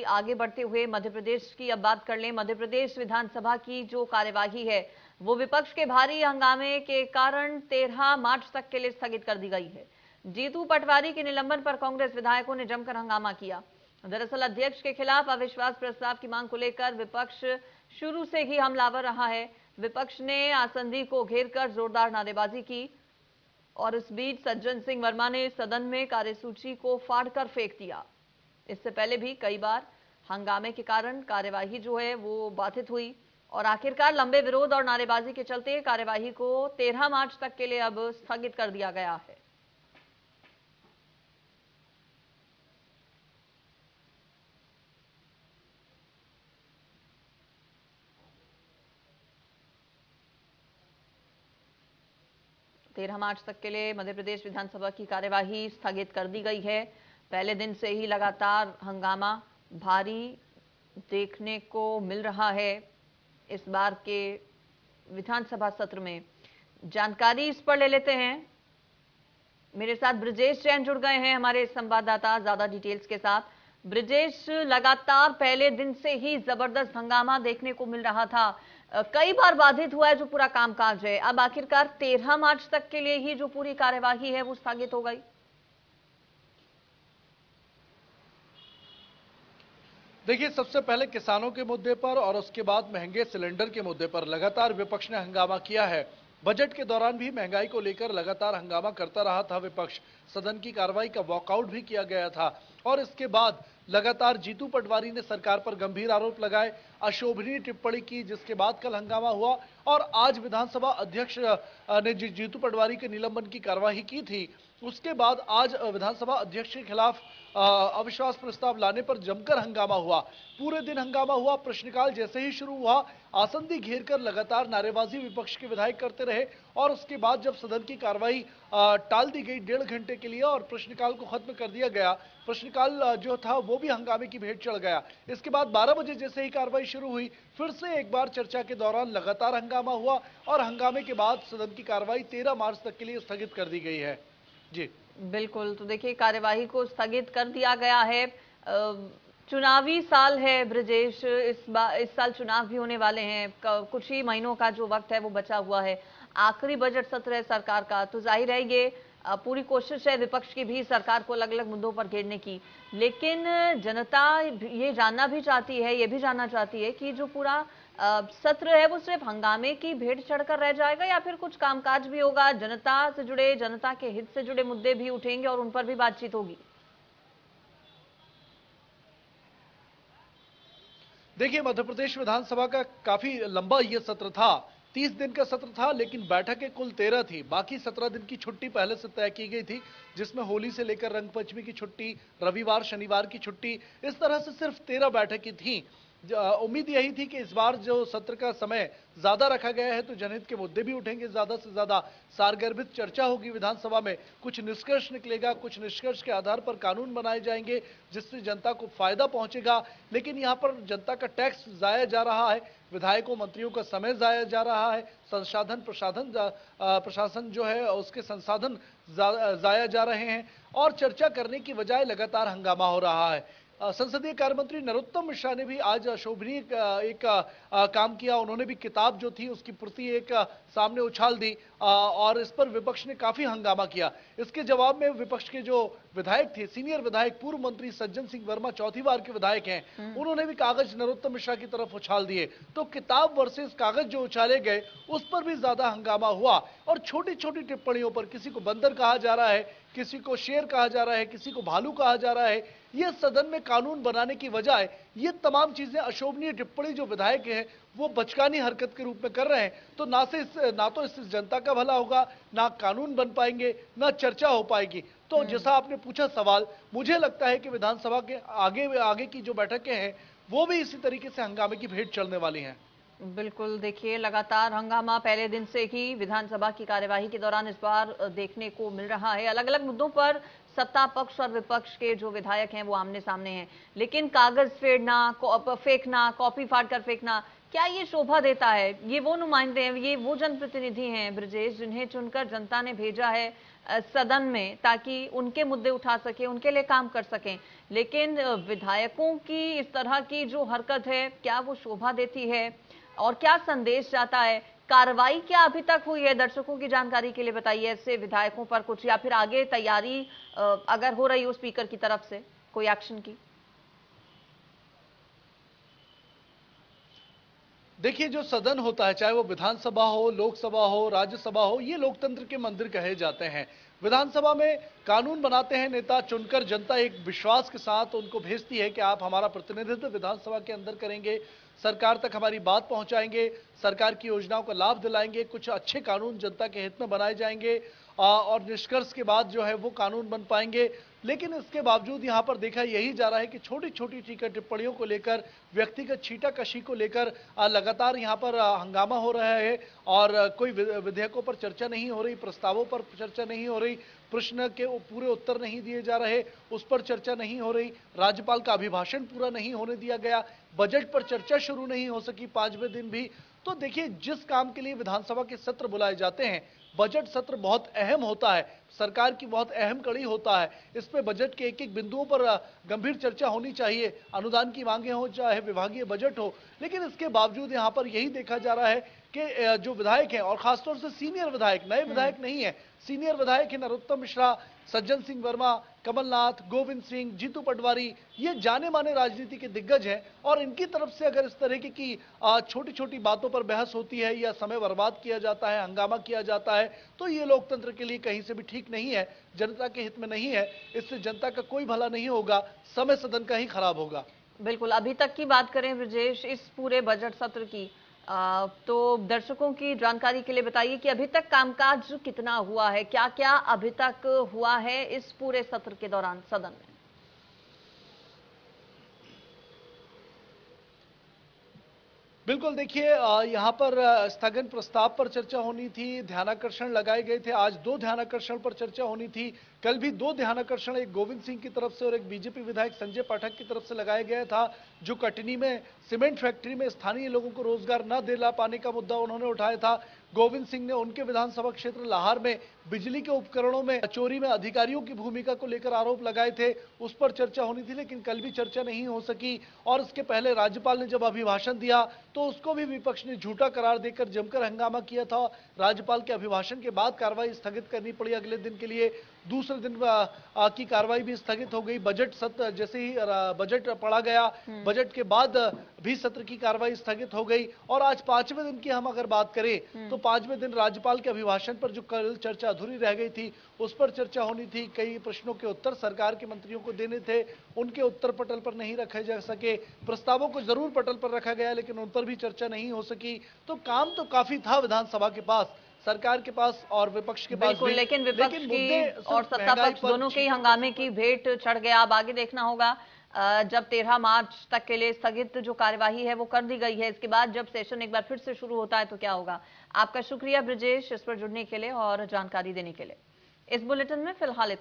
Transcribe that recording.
आगे बढ़ते हुए मध्य प्रदेश की अब बात कर लें। मध्य प्रदेश विधानसभा की जो कार्यवाही है वो विपक्ष के भारी हंगामे के कारण 13 मार्च तक के लिए स्थगित कर दी गई है। जीतू पटवारी के निलंबन पर कांग्रेस विधायकों ने जमकर हंगामा किया। दरअसल अध्यक्ष के खिलाफ अविश्वास प्रस्ताव की मांग को लेकर विपक्ष शुरू से ही हमलावर रहा है। विपक्ष ने आसंदी को घेरकर जोरदार नारेबाजी की और इस बीच सज्जन सिंह वर्मा ने सदन में कार्यसूची को फाड़कर फेंक दिया। इससे पहले भी कई बार हंगामे के कारण कार्यवाही जो है वो बाधित हुई और आखिरकार लंबे विरोध और नारेबाजी के चलते कार्यवाही को 13 मार्च तक के लिए अब स्थगित कर दिया गया है। तेरह मार्च तक के लिए मध्य प्रदेश विधानसभा की कार्यवाही स्थगित कर दी गई है। पहले दिन से ही लगातार हंगामा भारी देखने को मिल रहा है। इस बार के विधानसभा सत्र में जानकारी इस पर ले लेते हैं। मेरे साथ ब्रजेश जैन जुड़ गए हैं, हमारे संवाददाता, ज्यादा डिटेल्स के साथ। ब्रजेश, लगातार पहले दिन से ही जबरदस्त हंगामा देखने को मिल रहा था, कई बार बाधित हुआ है जो पूरा कामकाज है। अब आखिरकार 13 मार्च तक के लिए ही जो पूरी कार्यवाही है वो स्थगित हो गई। देखिए, सबसे पहले किसानों के मुद्दे पर और उसके बाद महंगे सिलेंडर के मुद्दे पर लगातार विपक्ष ने हंगामा किया है। बजट के दौरान भी महंगाई को लेकर लगातार हंगामा करता रहा था विपक्ष। सदन की कार्रवाई का वॉकआउट भी किया गया था और इसके बाद लगातार जीतू पटवारी ने सरकार पर गंभीर आरोप लगाए, अशोभनीय टिप्पणी की, जिसके बाद कल हंगामा हुआ और आज विधानसभा अध्यक्ष ने जीतू पटवारी के निलंबन की कार्यवाही की थी। उसके बाद आज विधानसभा अध्यक्ष के खिलाफ अविश्वास प्रस्ताव लाने पर जमकर हंगामा हुआ। पूरे दिन हंगामा हुआ। प्रश्नकाल जैसे ही शुरू हुआ, आसंदी घेरकर लगातार नारेबाजी विपक्ष के विधायक करते रहे और उसके बाद जब सदन की कार्रवाई टाल दी गई 1.5 घंटे के लिए और प्रश्नकाल को खत्म कर दिया गया, प्रश्नकाल जो था वो भी हंगामे की भेंट चढ़ गया। इसके बाद 12 बजे जैसे ही कार्रवाई शुरू हुई, फिर से एक बार चर्चा के दौरान लगातार हंगामा हुआ और हंगामे के बाद सदन की कार्रवाई 13 मार्च तक के लिए स्थगित कर दी गई है। जी बिल्कुल, तो देखिए कार्यवाही को स्थगित कर दिया गया है। चुनावी साल है ब्रजेश, इस साल चुनाव भी होने वाले हैं, कुछ ही महीनों का जो वक्त है वो बचा हुआ है। आखिरी बजट सत्र है सरकार का, तो जाहिर है ये पूरी कोशिश है विपक्ष की भी सरकार को अलग अलग मुद्दों पर घेरने की। लेकिन जनता ये जानना भी चाहती है, ये भी जानना चाहती है कि जो पूरा सत्र है वो सिर्फ हंगामे की भेंट चढ़कर रह जाएगा या फिर कुछ कामकाज भी होगा, जनता से जुड़े, जनता के हित से जुड़े मुद्दे भी उठेंगे और उन पर भी बातचीत होगी। देखिए, मध्य प्रदेश विधानसभा का काफी लंबा ये सत्र था। 30 दिन का सत्र था, लेकिन बैठकें कुल 13 थी। बाकी 17 दिन की छुट्टी पहले से तय की गई थी, जिसमें होली से लेकर रंगपंचमी की छुट्टी, रविवार शनिवार की छुट्टी, इस तरह से सिर्फ 13 बैठकें थी। उम्मीद यही थी कि इस बार जो सत्र का समय ज्यादा रखा गया है तो जनहित के मुद्दे भी उठेंगे, ज्यादा से ज्यादा सारगर्भित चर्चा होगी विधानसभा में, कुछ निष्कर्ष निकलेगा, कुछ निष्कर्ष के आधार पर कानून बनाए जाएंगे जिससे जनता को फायदा पहुंचेगा। लेकिन यहाँ पर जनता का टैक्स जाया जा रहा है, विधायकों मंत्रियों का समय जाया जा रहा है, प्रशासन जो है उसके संसाधन जाया जा रहे हैं और चर्चा करने की बजाय लगातार हंगामा हो रहा है। संसदीय कार्य मंत्री नरोत्तम मिश्रा ने भी आज अशोभनीय एक काम किया। उन्होंने भी किताब जो थी उसकी प्रति एक सामने उछाल दी और इस पर विपक्ष ने काफी हंगामा किया। इसके जवाब में विपक्ष के जो विधायक थे, सीनियर विधायक, पूर्व मंत्री सज्जन सिंह वर्मा, चौथी बार के विधायक हैं, उन्होंने भी कागज नरोत्तम मिश्रा की तरफ उछाल दिए। तो किताब वर्सेस कागज जो उछाले गए उस पर भी ज्यादा हंगामा हुआ और छोटी छोटी टिप्पणियों पर किसी को बंदर कहा जा रहा है, किसी को शेर कहा जा रहा है, किसी को भालू कहा जा रहा है। ये सदन में कानून बनाने की बजाय ये तमाम चीजें, अशोभनीय टिप्पणी जो विधायक हैं वो बचकानी हरकत के रूप में कर रहे हैं, तो ना तो इससे जनता का भला होगा, ना कानून बन पाएंगे, ना चर्चा हो पाएगी। तो जैसा आपने पूछा सवाल, मुझे लगता है कि विधानसभा के आगे की जो बैठकें हैं वो भी इसी तरीके से हंगामे की भेंट चलने वाली हैं। बिल्कुल, देखिए लगातार हंगामा पहले दिन से ही विधानसभा की कार्यवाही के दौरान इस बार देखने को मिल रहा है। अलग अलग मुद्दों पर सत्ता पक्ष और विपक्ष के जो विधायक हैं वो आमने सामने हैं, लेकिन कागज फेंकना, कॉपी फाड़ कर फेंकना, क्या ये शोभा देता है? ये वो नुमाइंदे हैं, ये वो जनप्रतिनिधि हैं ब्रजेश, जिन्हें चुनकर जनता ने भेजा है सदन में ताकि उनके मुद्दे उठा सके, उनके लिए काम कर सकें। लेकिन विधायकों की इस तरह की जो हरकत है, क्या वो शोभा देती है और क्या संदेश जाता है? कार्रवाई क्या अभी तक हुई है? दर्शकों की जानकारी के लिए बताइए, ऐसे विधायकों पर कुछ या फिर आगे तैयारी अगर हो रही हो स्पीकर की तरफ से कोई एक्शन की? देखिए, जो सदन होता है, चाहे वो विधानसभा हो, लोकसभा हो, राज्यसभा हो, ये लोकतंत्र के मंदिर कहे जाते हैं। विधानसभा में कानून बनाते हैं नेता चुनकर, जनता एक विश्वास के साथ उनको भेजती है कि आप हमारा प्रतिनिधित्व विधानसभा के अंदर करेंगे, सरकार तक हमारी बात पहुंचाएंगे, सरकार की योजनाओं का लाभ दिलाएंगे, कुछ अच्छे कानून जनता के हित में बनाए जाएंगे और निष्कर्ष के बाद जो है वो कानून बन पाएंगे। लेकिन इसके बावजूद यहाँ पर देखा यही जा रहा है कि छोटी छोटी टीका टिप्पणियों को लेकर, व्यक्तिगत छींटाकशी को लेकर लगातार यहाँ पर हंगामा हो रहा है और कोई विधेयकों पर चर्चा नहीं हो रही, प्रस्तावों पर चर्चा नहीं हो रही, प्रश्न के पूरे उत्तर नहीं दिए जा रहे, उस पर चर्चा नहीं हो रही, राज्यपाल का अभिभाषण पूरा नहीं होने दिया गया, बजट पर चर्चा शुरू नहीं हो सकी 5वें दिन भी। तो देखिए, जिस काम के लिए विधानसभा के सत्र बुलाए जाते हैं, बजट सत्र बहुत अहम होता है, सरकार की बहुत अहम कड़ी होता है, इस पे बजट के एक एक बिंदुओं पर गंभीर चर्चा होनी चाहिए, अनुदान की मांगे हो चाहे विभागीय बजट हो। लेकिन इसके बावजूद यहाँ पर यही देखा जा रहा है कि जो विधायक हैं और खासतौर से सीनियर विधायक, नए विधायक नहीं है, सीनियर विधायक हैं नरोत्तम मिश्रा, सज्जन सिंह वर्मा, कमलनाथ, गोविंद सिंह, जीतू पटवारी, ये जाने माने राजनीति के दिग्गज हैं और इनकी तरफ से अगर इस तरह की छोटी छोटी बातों पर बहस होती है या समय बर्बाद किया जाता है, हंगामा किया जाता है, तो ये लोकतंत्र के लिए कहीं से भी ठीक नहीं है, जनता के हित में नहीं है। इससे जनता का कोई भला नहीं होगा, समय सदन का ही खराब होगा। बिल्कुल, अभी तक की बात करें ब्रजेश इस पूरे बजट सत्र की, तो दर्शकों की जानकारी के लिए बताइए कि अभी तक कामकाज कितना हुआ है, क्या-क्या अभी तक हुआ है इस पूरे सत्र के दौरान सदन में? बिल्कुल, देखिए यहाँ पर स्थगन प्रस्ताव पर चर्चा होनी थी, ध्यानाकर्षण लगाए गए थे, आज 2 ध्यानाकर्षण पर चर्चा होनी थी, कल भी 2 ध्यानाकर्षण, एक गोविंद सिंह की तरफ से और एक बीजेपी विधायक संजय पाठक की तरफ से लगाया गया था, जो कटनी में सीमेंट फैक्ट्री में स्थानीय लोगों को रोजगार न दिला पाने का मुद्दा उन्होंने उठाया था। गोविंद सिंह ने उनके विधानसभा क्षेत्र लाहौर में बिजली के उपकरणों में चोरी में अधिकारियों की भूमिका को लेकर आरोप लगाए थे, उस पर चर्चा होनी थी, लेकिन कल भी चर्चा नहीं हो सकी। और इसके पहले राज्यपाल ने जब अभिभाषण दिया तो उसको भी विपक्ष ने झूठा करार देकर जमकर हंगामा किया था। राज्यपाल के अभिभाषण के बाद कार्रवाई स्थगित करनी पड़ी अगले दिन के लिए, दूसरे दिन की कार्रवाई भी स्थगित हो गई। बजट सत्र जैसे ही बजट पढ़ा गया, बजट के बाद भी सत्र की कार्रवाई स्थगित हो गई और आज 5वें दिन की हम अगर बात करें तो 5वें दिन राज्यपाल के अभिभाषण पर जो कल चर्चा अधूरी रह गई थी उस पर चर्चा होनी थी। कई प्रश्नों के उत्तर सरकार के मंत्रियों को देने थे, उनके उत्तर पटल पर नहीं रखे जा सके, प्रस्तावों को जरूर पटल पर रखा गया लेकिन उन पर भी चर्चा नहीं हो सकी। तो काम तो काफी था विधानसभा के पास, सरकार के पास और विपक्ष के पास बिल्कुल, भी, लेकिन विपक्ष की और सत्ता महंगाई पक्ष पर दोनों के ही हंगामे की भेंट चढ़ गया। अब आगे देखना होगा, जब 13 मार्च तक के लिए स्थगित जो कार्यवाही है वो कर दी गई है, इसके बाद जब सेशन एक बार फिर से शुरू होता है तो क्या होगा। आपका शुक्रिया ब्रजेश इस पर जुड़ने के लिए और जानकारी देने के लिए। इस बुलेटिन में फिलहाल